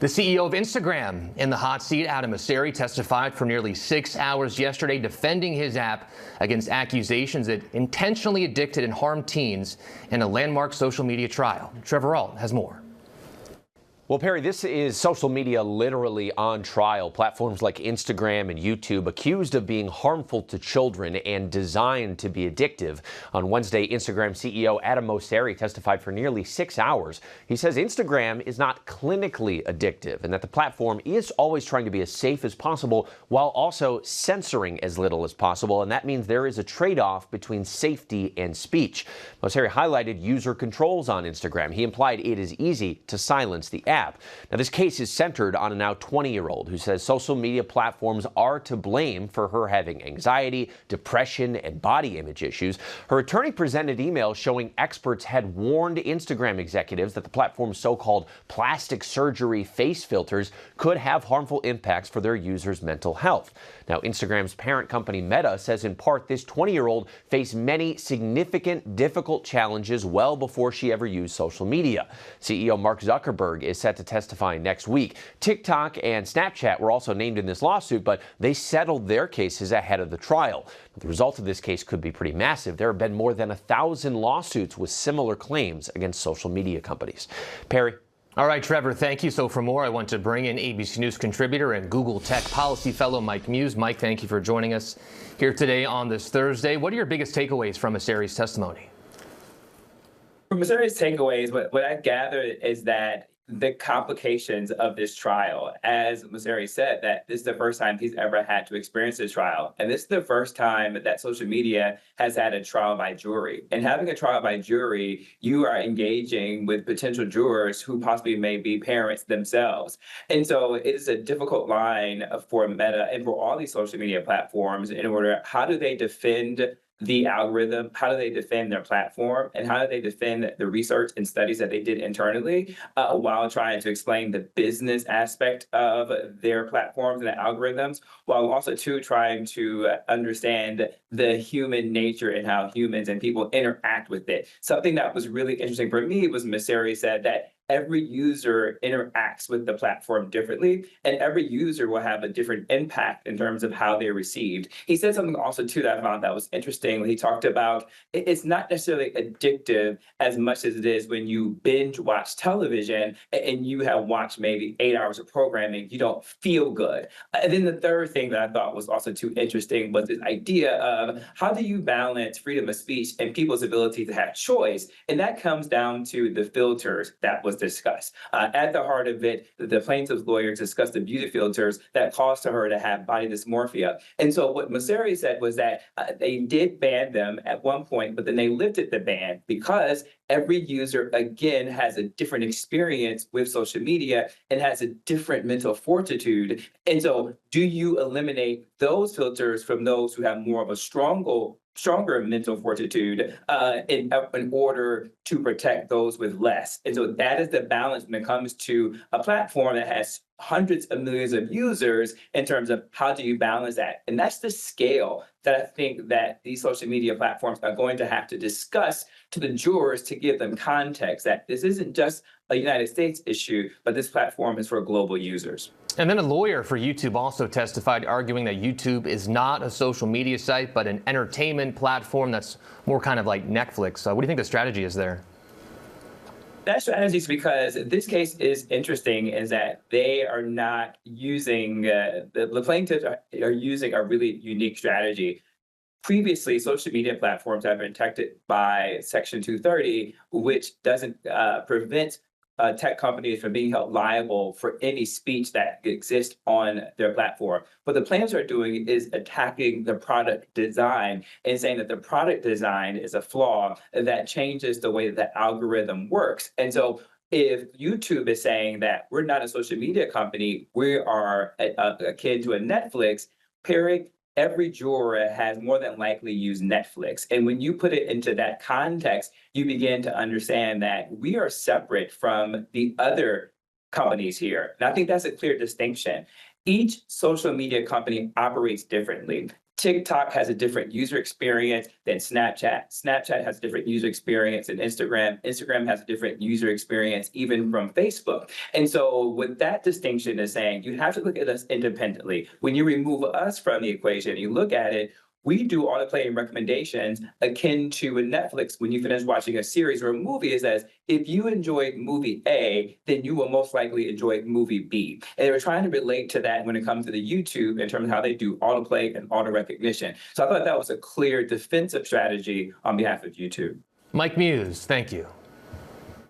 The CEO of Instagram in the hot seat. Adam Mosseri testified for nearly 6 hours yesterday defending his app against accusations that intentionally addicted and harmed teens in a landmark social media trial. Trevor Ault has more. Well, Perry, this is social media literally on trial. Platforms like Instagram and YouTube accused of being harmful to children and designed to be addictive. On Wednesday, Instagram CEO Adam Mosseri testified for nearly 6 hours. He says Instagram is not clinically addictive and that the platform is always trying to be as safe as possible while also censoring as little as possible. And that means there is a trade-off between safety and speech. Mosseri highlighted user controls on Instagram. He implied it is easy to silence the app. Now, this case is centered on a now 20-year-old who says social media platforms are to blame for her having anxiety, depression, and body image issues. Her attorney presented emails showing experts had warned Instagram executives that the platform's so-called plastic surgery face filters could have harmful impacts for their users' mental health. Now, Instagram's parent company Meta says in part this 20-year-old faced many significant, difficult challenges well before she ever used social media. CEO Mark Zuckerberg is set to testify next week. TikTok and Snapchat were also named in this lawsuit, but they settled their cases ahead of the trial. The result of this case could be pretty massive. There have been more than 1,000 lawsuits with similar claims against social media companies. Perry. All right, Trevor, thank you. So for more, I want to bring in ABC News contributor and Google Tech policy fellow Mike Muse. Mike, thank you for joining us here today on this Thursday. What are your biggest takeaways from Mosseri's testimony? From Mosseri's takeaways, what I gathered is that the complications of this trial, as Mosseri said, that this is the first time he's ever had to experience a trial. And this is the first time that social media has had a trial by jury. And having a trial by jury, you are engaging with potential jurors who possibly may be parents themselves. And so it is a difficult line for Meta and for all these social media platforms in order, how do they defend the algorithm, how do they defend their platform, and how do they defend the research and studies that they did internally while trying to explain the business aspect of their platforms and the algorithms, while also too trying to understand the human nature and how humans and people interact with it. Something that was really interesting for me was Mosseri said that every user interacts with the platform differently, and every user will have a different impact in terms of how they're received. He said something also, too, that I found that was interesting when he talked about it's not necessarily addictive as much as it is when you binge watch television and you have watched maybe 8 hours of programming, you don't feel good. And then the third thing that I thought was also too interesting was this idea of how do you balance freedom of speech and people's ability to have choice? And that comes down to the filters that was discussed. At the heart of it, the plaintiff's lawyers discussed the beauty filters that caused her to have body dysmorphia. And so what Mosseri said was that they did ban them at one point, but then they lifted the ban because every user, again, has a different experience with social media and has a different mental fortitude. And so do you eliminate those filters from those who have more of a stronger mental fortitude in order to protect those with less? And so that is the balance when it comes to a platform that has hundreds of millions of users in terms of how do you balance that? And that's the scale that I think that these social media platforms are going to have to discuss to the jurors to give them context that this isn't just a United States issue, but this platform is for global users. And then a lawyer for YouTube also testified, arguing that YouTube is not a social media site, but an entertainment platform that's more kind of like Netflix. What do you think the strategy is there? That strategy is because this case is interesting is that they are not using, the plaintiffs are using a really unique strategy. Previously, social media platforms have been protected by Section 230, which doesn't prevent tech companies from being held liable for any speech that exists on their platform. What the plaintiffs are doing is attacking the product design and saying that the product design is a flaw that changes the way that the algorithm works. And so if YouTube is saying that we're not a social media company, we are akin to a Netflix, Perry, every juror has more than likely used Netflix. And when you put it into that context, you begin to understand that we are separate from the other companies here. And I think that's a clear distinction. Each social media company operates differently. TikTok has a different user experience than Snapchat. Snapchat has a different user experience than Instagram. Instagram has a different user experience even from Facebook. And so with that distinction is saying you have to look at us independently. When you remove us from the equation, you look at it, we do autoplay and recommendations akin to in Netflix when you finish watching a series or a movie. It says, if you enjoyed movie A, then you will most likely enjoy movie B. And they were trying to relate to that when it comes to the YouTube in terms of how they do autoplay and auto recognition. So I thought that was a clear defensive strategy on behalf of YouTube. Mike Muse, thank you.